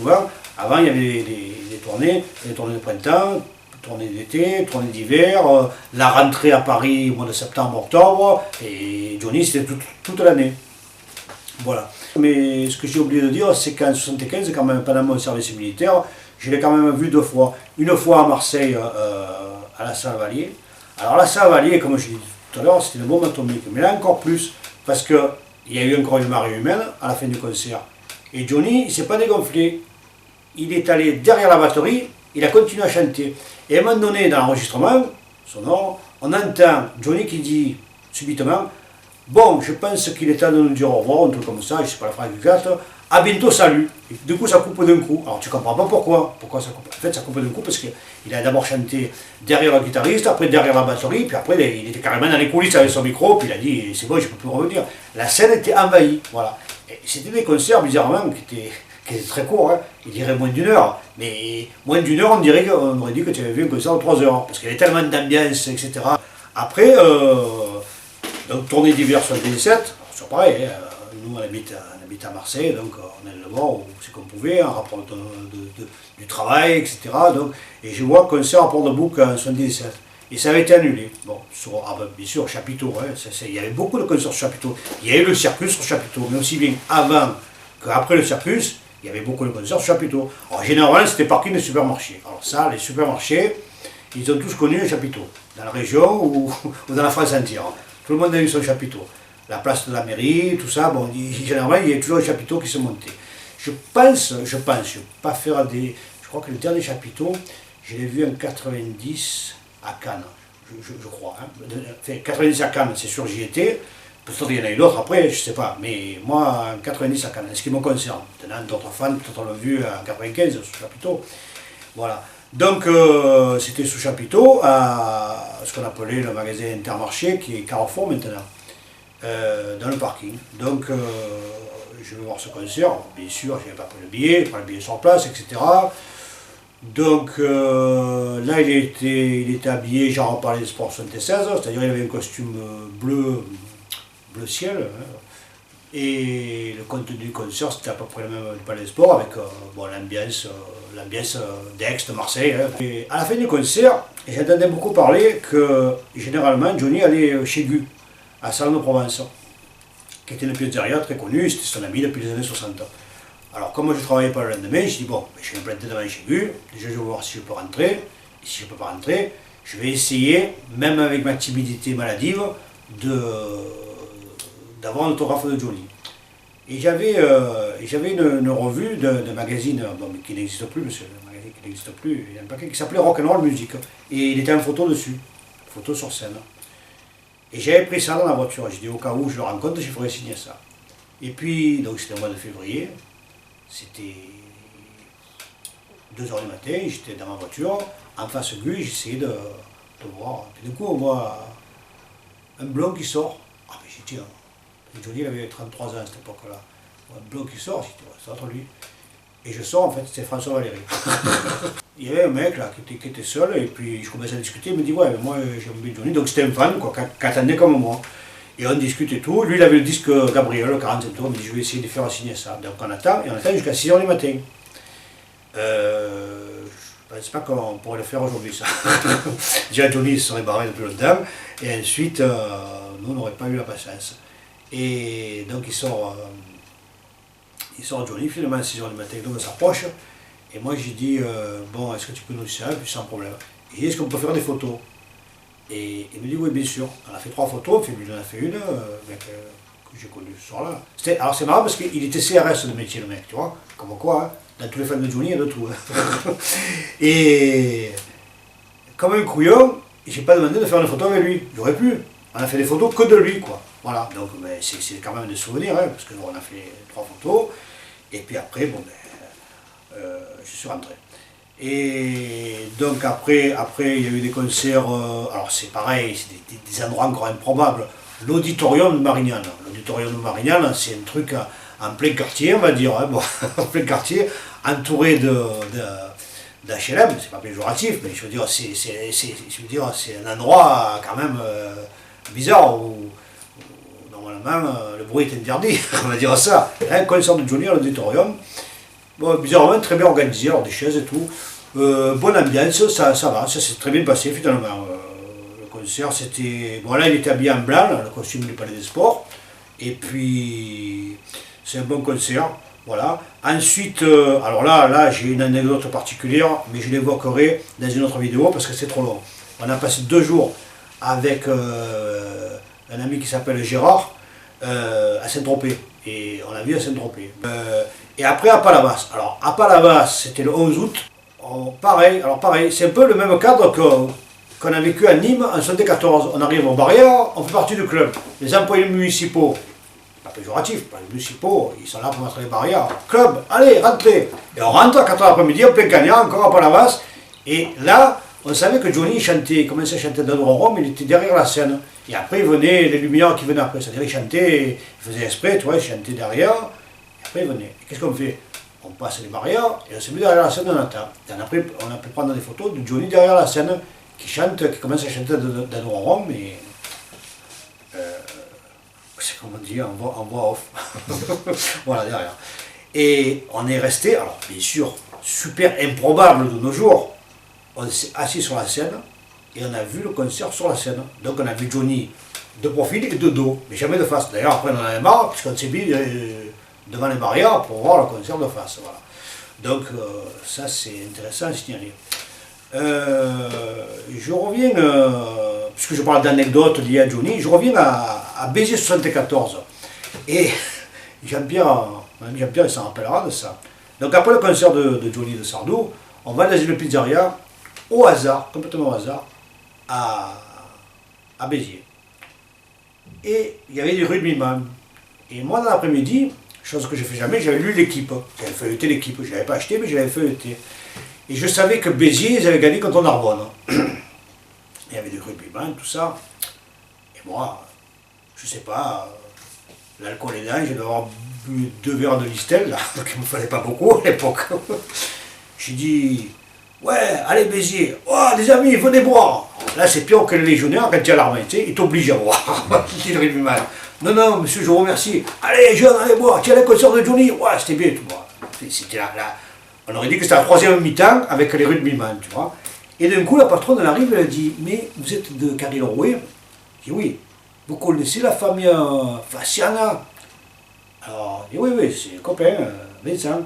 souvent, avant il y avait des tournées de printemps, tournées d'été, tournées d'hiver, la rentrée à Paris au mois de septembre, octobre, et Johnny c'était toute l'année. Voilà. Mais ce que j'ai oublié de dire, c'est qu'en 1975, quand même, pendant mon service militaire, je l'ai quand même vu 2 fois. Une fois à Marseille, à la Salle Vallier. Alors la Salle Vallier, comme je l'ai dit tout à l'heure, c'était une bombe atomique. Mais là encore plus, parce qu'il y a eu encore une marée humaine à la fin du concert. Et Johnny, il ne s'est pas dégonflé. Il est allé derrière la batterie, il a continué à chanter. Et à un moment donné, dans l'enregistrement sonore, on entend Johnny qui dit subitement: bon, je pense qu'il est temps de nous dire au revoir, un truc comme ça, je ne sais pas la phrase exacte. À bientôt, salut. Et du coup, ça coupe d'un coup. Alors, tu ne comprends pas pourquoi. Pourquoi ça coupe? En fait, ça coupe d'un coup parce qu'il a d'abord chanté derrière le guitariste, après derrière la batterie, puis après, il était carrément dans les coulisses avec son micro, puis il a dit: c'est bon, je ne peux plus revenir. La scène était envahie. Voilà. C'était des concerts, bizarrement, qui étaient très courts. Hein. Il dirait moins d'1 heure. Mais moins d'1 heure, on aurait dit que tu avais vu un concert de 3 heures. Parce qu'il y avait tellement d'ambiance, etc. Après, donc, tournée d'hiver 77, c'est pareil, hein. Nous on habite à Marseille, donc on allait le voir c'est qu'on pouvait, en rapport du travail, etc. Donc, et je vois concert à Port-de-Bouc en 77. Et ça avait été annulé. Bon, bien sûr, Chapiteau, hein, il y avait beaucoup de concerts sur Chapiteau. Il y a eu le Circus sur Chapiteau, mais aussi bien avant qu'après le Circus, il y avait beaucoup de concerts sur Chapiteau. Alors généralement, c'était parking des supermarchés. Alors ça, les supermarchés, ils ont tous connu le Chapiteau, dans la région ou dans la France entière. Tout le monde a eu son chapiteau. La place de la mairie, tout ça, bon, généralement, il y a toujours un chapiteau qui se montait. Je pense, je ne vais pas faire des... Je crois que le dernier chapiteau, je l'ai vu en 90 à Cannes, je crois. Hein. Enfin, 90 à Cannes, c'est sûr, j'y étais. Peut-être qu'il y en a eu d'autres après, je ne sais pas. Mais moi, en 90 à Cannes, ce qui me concerne. Maintenant, d'autres fans, peut-être l'ont vu en 95, sous chapiteau. Voilà. Donc, c'était sous chapiteau, à ce qu'on appelait le magasin Intermarché, qui est Carrefour maintenant, dans le parking. Donc, je vais voir ce concert. Bien sûr, je n'avais pas pris le billet, pas le billet sur place, etc. Donc, là, il était habillé, j'en reparlé de Sport 76, c'est-à-dire il avait un costume bleu ciel. Hein. Et le contenu du concert, c'était à peu près le même palais de sport, avec bon, l'ambiance d'Aix, de Marseille. Hein. Et à la fin du concert, j'entendais beaucoup parler que généralement Johnny allait chez Gu, à Salon de Provence, qui était une pizzeria très connue, c'était son ami depuis les années 60. Alors comme moi je ne travaillais pas le lendemain, je dis bon, je vais me planter devant chez Gu, déjà je vais voir si je peux rentrer, et si je ne peux pas rentrer, je vais essayer, même avec ma timidité maladive, d'avoir un autographe de Johnny. Et j'avais une revue de magazine, bon, mais qui n'existe plus, parce que le magazine qui n'existe plus, il y a un paquet qui s'appelait Rock'n'Roll Music. Et il était en photo dessus, photo sur scène. Et j'avais pris ça dans la voiture. J'ai dit au cas où je le rencontre, je ferais signer ça. Et puis, donc c'était au mois de février, c'était 2 h du matin, j'étais dans ma voiture, en face de lui, j'essayais de voir. Et du coup, on voit un blond qui sort. Ah, mais j'ai dit, Johnny il avait 33 ans à cette époque-là. Un blond qui sort, j'ai dit, ouais, ça va être lui. Et je sors, en fait, c'était François Valéry. Il y avait un mec là qui était seul, et puis je commençais à discuter, il me dit, ouais, mais moi j'aime bien Johnny, donc c'était un fan, quoi, qui attendait comme moi. Et on discute et tout. Lui, il avait le disque Gabriel, 45 tours, il me dit, je vais essayer de faire signer ça. Donc on attend, et on attend jusqu'à 6 h du matin. Je ne pense pas qu'on pourrait le faire aujourd'hui, ça. Déjà, Johnny se serait barré depuis longtemps, et ensuite, nous, on n'aurait pas eu la patience. Et donc, il sort Johnny, finalement, à 6 h du matin, donc on s'approche. Et moi, j'ai dit, bon, est-ce que tu peux nous dire ça? Puis sans problème. Et j'ai dit, est-ce qu'on peut faire des photos? Et il me dit, oui, bien sûr. On a fait 3 photos, puis lui, il en a fait une, mec, que j'ai connu ce soir-là. Alors, c'est marrant parce qu'il était CRS de métier, le mec, tu vois. Comme quoi, hein, dans tous les fans de Johnny, il y a de tout. Hein. Et comme un couillon, j'ai pas demandé de faire une photo avec lui. J'aurais pu. On a fait des photos que de lui, quoi. Voilà. Donc, c'est quand même des souvenirs, hein, parce qu'on a fait 3 photos. Et puis après, bon, je suis rentré. Et donc après, il y a eu des concerts, alors c'est pareil, c'est des endroits encore improbables. L'auditorium de Marignane. L'auditorium de Marignane, c'est un truc en plein quartier, on va dire, hein, bon, en plein quartier, entouré d'HLM, c'est pas péjoratif, mais je veux dire, c'est un endroit quand même bizarre où normalement le bruit est interdit, on va dire ça. Un concert de Johnny à l'auditorium. Bon, bizarrement, très bien organisé, alors des chaises et tout. Bonne ambiance, ça va, ça s'est très bien passé finalement. Le concert, c'était. Bon, là, il était habillé en blanc, là, le costume du Palais des Sports. Et puis, c'est un bon concert. Voilà. Ensuite, alors là j'ai une anecdote particulière, mais je l'évoquerai dans une autre vidéo parce que c'est trop long. On a passé 2 jours avec un ami qui s'appelle Gérard à Saint-Tropez. Et on a vu à Saint-Tropez. Et après à Palavas. Alors à Palavas, c'était le 11 août. Pareil, c'est un peu le même cadre qu'on a vécu à Nîmes en 74. On arrive aux barrières, on fait partie du club. Les employés municipaux, pas péjoratif, pas les municipaux, ils sont là pour mettre les barrières. Club, allez, rentrez. Et on rentre à 4h l'après-midi, en plein gagnant, encore à Palavas. Et là, on savait que Johnny chantait, il commençait à chanter dans le rond, mais il était derrière la scène. Et après, il venait, les lumières qui venaient après. C'est-à-dire, il chantait, il faisait exprès, tu vois, il chantait derrière. Et après, il venait. Et qu'est-ce qu'on fait? On passe les barrières et on s'est mis derrière la scène, on attend. Et après, on a pu prendre des photos de Johnny derrière la scène, qui chante, qui commence à chanter dans le rond, mais. C'est comme on dit, en voix off. Voilà, derrière. Et on est resté, alors bien sûr, super improbable de nos jours. On s'est assis sur la scène et on a vu le concert sur la scène. Donc on a vu Johnny de profil et de dos, mais jamais de face. D'ailleurs, après on en avait marre, puisqu'on s'est mis devant les barrières pour voir le concert de face. Voilà. Donc ça c'est intéressant à signaler. Je reviens, puisque je parle d'anecdotes liées à Johnny, je reviens à Béziers 74. Et Jean-Pierre, il s'en rappellera de ça. Donc après le concert de Johnny de Sardou, on va dans une pizzeria, au hasard, complètement au hasard, à Béziers. Et il y avait des rugbyman. Et moi, dans l'après-midi, chose que je ne fais jamais, j'avais lu l'équipe. J'avais feuilleté l'équipe. Je ne l'avais pas acheté, mais je l'avais feuilleté. Et je savais que Béziers, ils avaient gagné contre Narbonne. Il y avait des rugbyman, tout ça. Et moi, je ne sais pas, l'alcool est dingue, j'ai dû avoir bu 2 verres de Listel, là, donc il ne me fallait pas beaucoup à l'époque. J'ai dit, ouais, allez Béziers, oh les amis, venez boire. Là c'est pire que les légionnaires quand il y a l'armée, tu sais, ils t'obligent à boire. Dit le rugbyman. Non, non, monsieur, je vous remercie. Allez, jeune, allez boire, tiens, le concert de Johnny. Ouais, c'était bien, tout boire. C'était là. On aurait dit que c'était la 3e mi-temps avec les rugbyman, tu vois. Et d'un coup, la patronne, elle arrive, elle dit, mais vous êtes de Carry-le-Rouet? Je dis, oui. Vous connaissez la famille Faciana? Alors, je dis, oui, c'est un copain, Vincent.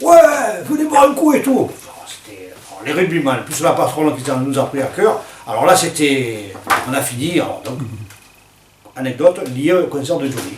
Ouais, venez boire un coup et tout. C'était les rugbyman, plus la patronne qui nous a pris à cœur. Alors là, c'était, on a fini, alors, donc, anecdote liée au concert de Johnny.